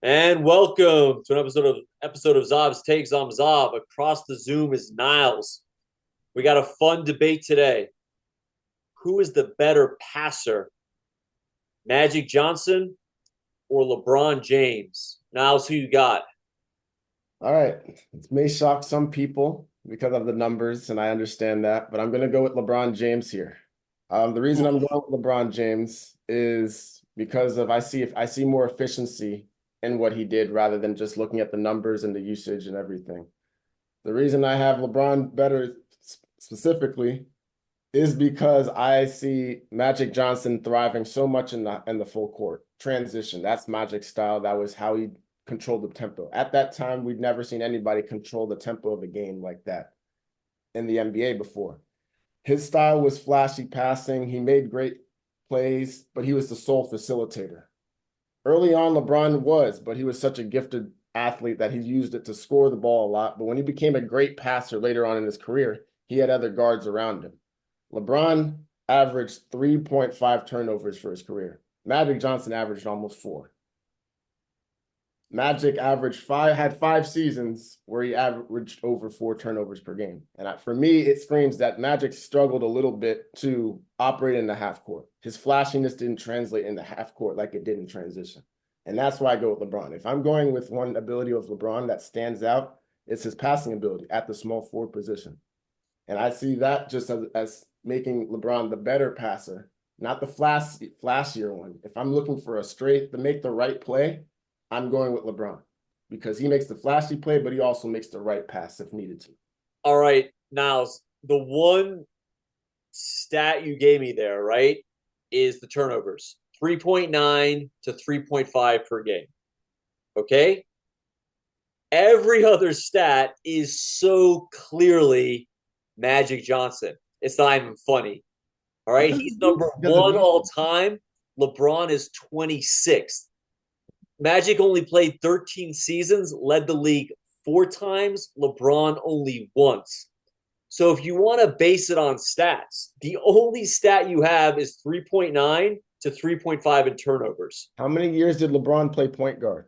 And welcome to an episode of Zob's Takes. I'm Zob. Across the Zoom is Niles. We got a fun debate today. Who is the better passer, Magic Johnson or LeBron James? Niles, who you got? All right. It may shock some people because of the numbers, and I understand that, but I'm going to go with LeBron James here. The reason I'm going with LeBron James is because of I see more efficiency in what he did rather than just looking at the numbers and the usage and everything. The reason I have LeBron better specifically is because I see Magic Johnson thriving so much in the full court transition. That's Magic style. That was how he controlled the tempo. At that time, we'd never seen anybody control the tempo of a game like that in the NBA before. His style was flashy passing. He made great plays, but he was the sole facilitator. Early on, LeBron was, but he was such a gifted athlete that he used it to score the ball a lot. But when he became a great passer later on in his career, he had other guards around him. LeBron averaged 3.5 turnovers for his career. Magic Johnson averaged almost 4. Magic had 5 seasons where he averaged over 4 turnovers per game. And for me, it screams that Magic struggled a little bit to operate in the half court. His flashiness didn't translate in the half court like it did in transition. And that's why I go with LeBron. If I'm going with one ability of LeBron that stands out, it's his passing ability at the small forward position. And I see that just as making LeBron the better passer, not the flashier one. If I'm looking for to make the right play, I'm going with LeBron because he makes the flashy play, but he also makes the right pass if needed to. All right, Niles, the one stat you gave me there, right, is the turnovers 3.9 to 3.5 per game. Okay? Every other stat is so clearly Magic Johnson. It's not even funny. All right. Because He's number because of one you. all time. LeBron is 26th. Magic only played 13 seasons, led the league 4 times. LeBron only once. So if you want to base it on stats, the only stat you have is 3.9 to 3.5 in turnovers. How many years did LeBron play point guard?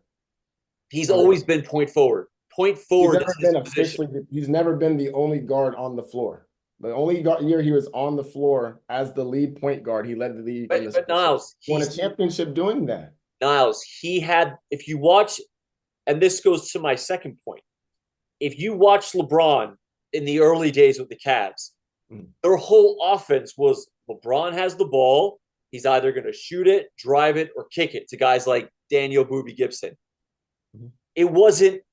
He's How many? always been point forward. Point forward is his position. He's never been the only guard on the floor. The only year he was on the floor as the lead point guard, he led the league in But the but Niles, won a championship doing that. He had, if you watch, and this goes to my second point. If you watch LeBron in the early days with the Cavs, their whole offense was LeBron has the ball. He's either going to shoot it, drive it, or kick it to guys like Daniel Boobie Gibson. Mm-hmm. It wasn't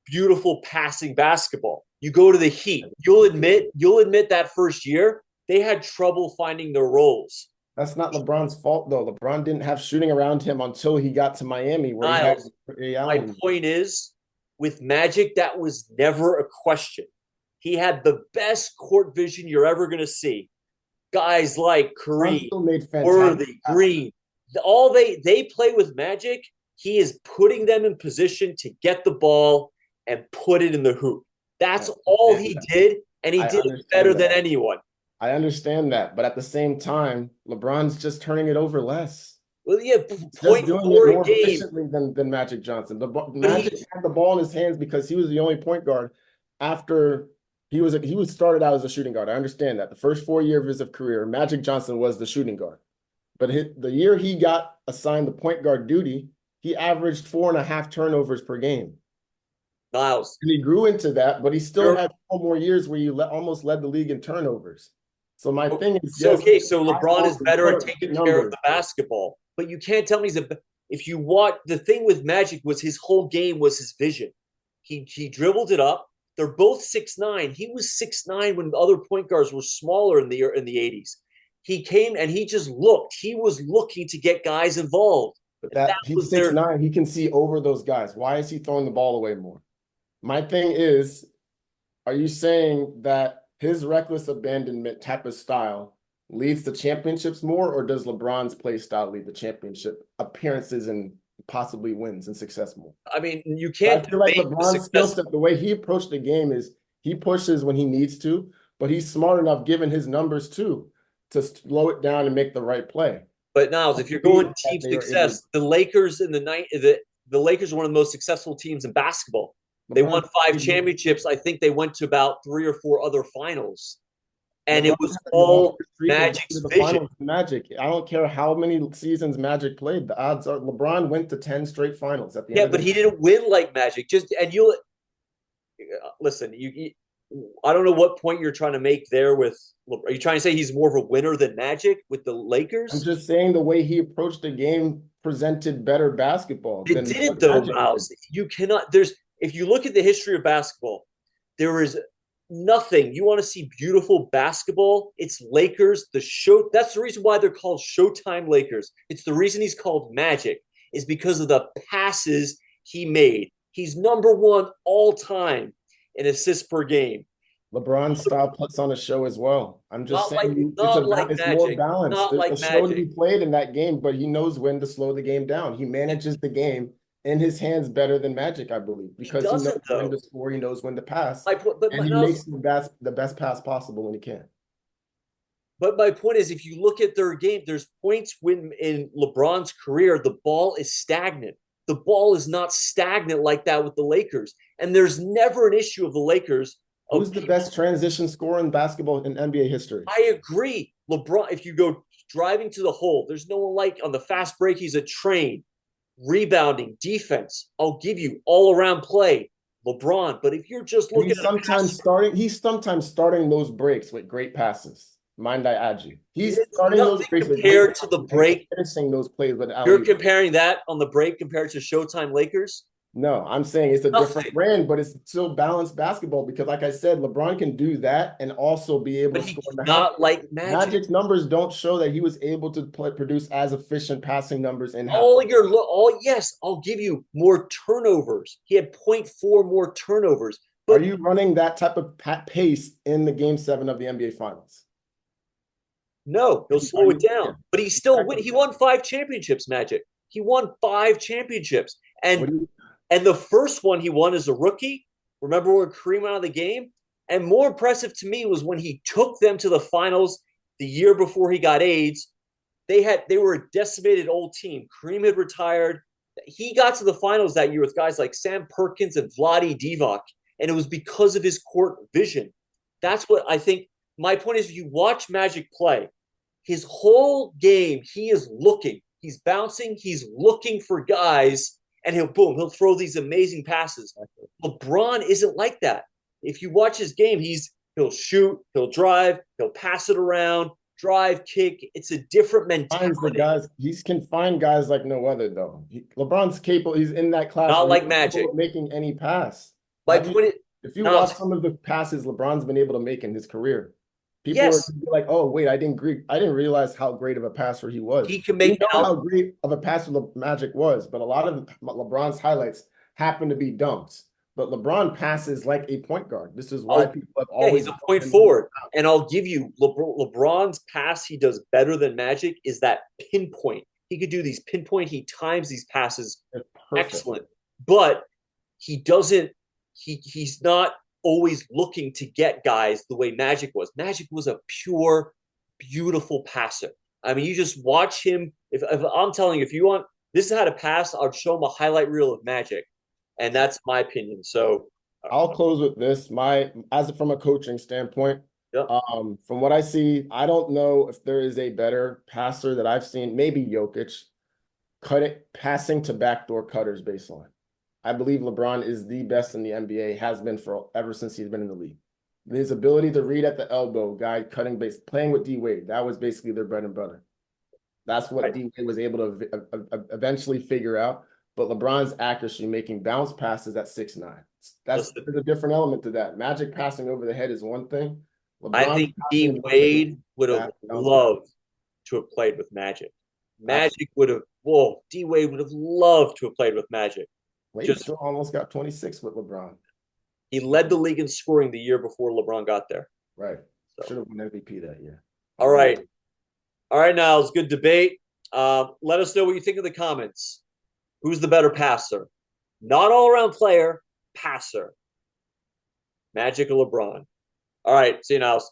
beautiful passing basketball. You go to the Heat, you'll admit that first year they had trouble finding their roles. That's not LeBron's fault, though. LeBron didn't have shooting around him until he got to Miami, where he had Niles, Ray my Allen. point is, with Magic, that was never a question. He had the best court vision you're ever going to see. Guys like LeBron Kareem, still made fantastic Worthy, passes. Green, all they play with Magic. He is putting them in position to get the ball and put it in the hoop. I That's all understand he that. did, and he I did it better understand than that. anyone. I understand that. But at the same time, LeBron's just turning it over less. Well, yeah, He's just point doing it forward more game, efficiently than Magic Johnson. but Magic he had the ball in his hands because he was the only point guard after he was started out as a shooting guard. I understand that. The first 4 years of his career, Magic Johnson was the shooting guard. But the year he got assigned the point guard duty, he averaged 4.5 turnovers per game. Niles, And he grew into that, but he still you're had 4 more years where he almost led the league in turnovers. So my thing is, so yes, okay. So LeBron eyeball is the better at court, taking care of numbers. the basketball, but you can't tell me he's a. If you watch the thing with Magic was his whole game was his vision. He dribbled it up. They're both 6'9". He was 6'9" when the other point guards were smaller in the 80s. He came and he just looked. He was looking to get guys involved. But And that that he's was six their nine, he can see over those guys. Why is he throwing the ball away more? My thing is, are you saying that his reckless abandonment type of style leads to championships more, or does LeBron's play style lead to championship appearances and possibly wins and success more? I mean, you I can't feel like debate the LeBron's skill success. set, the way he approached the game is he pushes when he needs to, but he's smart enough, given his numbers too, to slow it down and make the right play. But now, I if you're going believe that team they are able. success, the Lakers in the night, the Lakers are one of the most successful teams in basketball. They won LeBron, 5 championships. I think they went to about 3 or 4 other finals, and it LeBron was had a longer all streak of going to Magic's the vision. finals than Magic. I don't care how many seasons Magic played. The odds are LeBron went to 10 straight finals at the end Yeah, of but the he didn't win like Magic. Just and you'll listen. I don't know what point you're trying to make there. With are you trying to say he's more of a winner than Magic with the I'm Lakers? just saying the way he approached the game presented better basketball It than didn't what though, Magic did. Miles. You cannot. There's if you look at the history of basketball, there is nothing. You want to see beautiful basketball? It's Lakers. The show. That's the reason why they're called Showtime Lakers. It's the reason he's called Magic is because of the passes he made. He's number one all time in assists per game. LeBron's style puts on a show as well. I'm just Not like saying not like it's more Magic. balanced. Not There's a like show to Magic. be played in that game, but he knows when to slow the game down. He manages the game in his hands better than Magic, I believe, He because he knows doesn't when though. to score, he knows when to pass, But and he makes the best pass possible when he can. But my point is, if you look at their game, there's points when in LeBron's career, the ball is stagnant. The ball is not stagnant like that with the Lakers. And there's never an issue of the Lakers of Who's the best transition scorer in basketball in NBA history? I agree. LeBron, if you go driving to the hole, there's no one like on the fast break, he's a train. Rebounding, defense, I'll give you all around play. LeBron. But if you're just And looking at a pass, he's sometimes starting those breaks with great passes. Mind I add you. He's it's starting those nothing breaks with great compared to the passes and break. finishing those plays with You're alley. comparing that on the break compared to Showtime Lakers. No, I'm saying it's a different Nothing. brand, but it's still balanced basketball because, like I said, LeBron can do that and also be able But to he's score in the half not court. like Magic. Magic's numbers don't show that he was able to produce as efficient passing numbers in half All court. your all yes, I'll give you more turnovers. He had point 0.4 more turnovers. Are But you running that type of pace in the Game 7 of the NBA Finals? no, he'll Are slow it you? Yeah, down. But he still win. exactly. He won 5 championships, Magic. He won 5 championships. What And do you? and the first one he won as a rookie. Remember when Kareem went out of the game? And more impressive to me was when he took them to the finals the year before he got AIDS. They were a decimated old team. Kareem had retired. He got to the finals that year with guys like Sam Perkins and Vlade Divac, and it was because of his court vision. That's what I think. My point is, if you watch Magic play, his whole game, he is looking. He's bouncing. He's looking for guys, and he'll throw these amazing passes. LeBron isn't like that. If you watch his game, he'll shoot, he'll drive, he'll pass it around, drive, kick. It's a different Finds the mentality. guys. He can find guys like no other though. LeBron's capable. He's in that class Not where he's like capable Magic. of making any pass. My Have you? point is, If you now, watch some of the passes LeBron's been able to make in his career, people are yes, like, "Oh, wait, I didn't realize how great of a passer he was." he can We make know out. how great of a passer Magic was, but a lot of LeBron's highlights happen to be dunks. But LeBron passes like a point guard. This is why Oh, people have yeah, always he's a point him. forward. And I'll give you LeBron's pass he does better than Magic is that pinpoint. He could do these pinpoint. He times these passes It's perfect. excellent, but he doesn't. He's not always looking to get guys the way Magic was. Magic was a pure, beautiful passer. I mean, you just watch him. If I'm telling you, if you want, this is how to pass. I'll show him a highlight reel of Magic, and that's my opinion. So, I'll close with this. As from a coaching standpoint, yeah. from what I see, I don't know if there is a better passer that I've seen. Maybe Jokic, passing to backdoor cutters baseline. I believe LeBron is the best in the NBA, has been for ever since he's been in the league. His ability to read at the elbow, guy cutting base, playing with D Wade, that was basically their bread and butter. That's what D Wade was able to eventually figure out. But LeBron's accuracy, making bounce passes at 6'9". There's a different element to that. Magic passing over the head is one thing. I LeBron think D Wade would have loved to have played with Magic. Magic would have. Whoa, D Wade would have loved to have played with Magic. Wade still almost got 26 with LeBron. He led the league in scoring the year before LeBron got there. Right. Should have won MVP that year. All right. All right, Niles. Good debate. Let us know what you think in the comments. Who's the better passer? Not all-around player, passer. Magic or LeBron? All right. See you, Niles.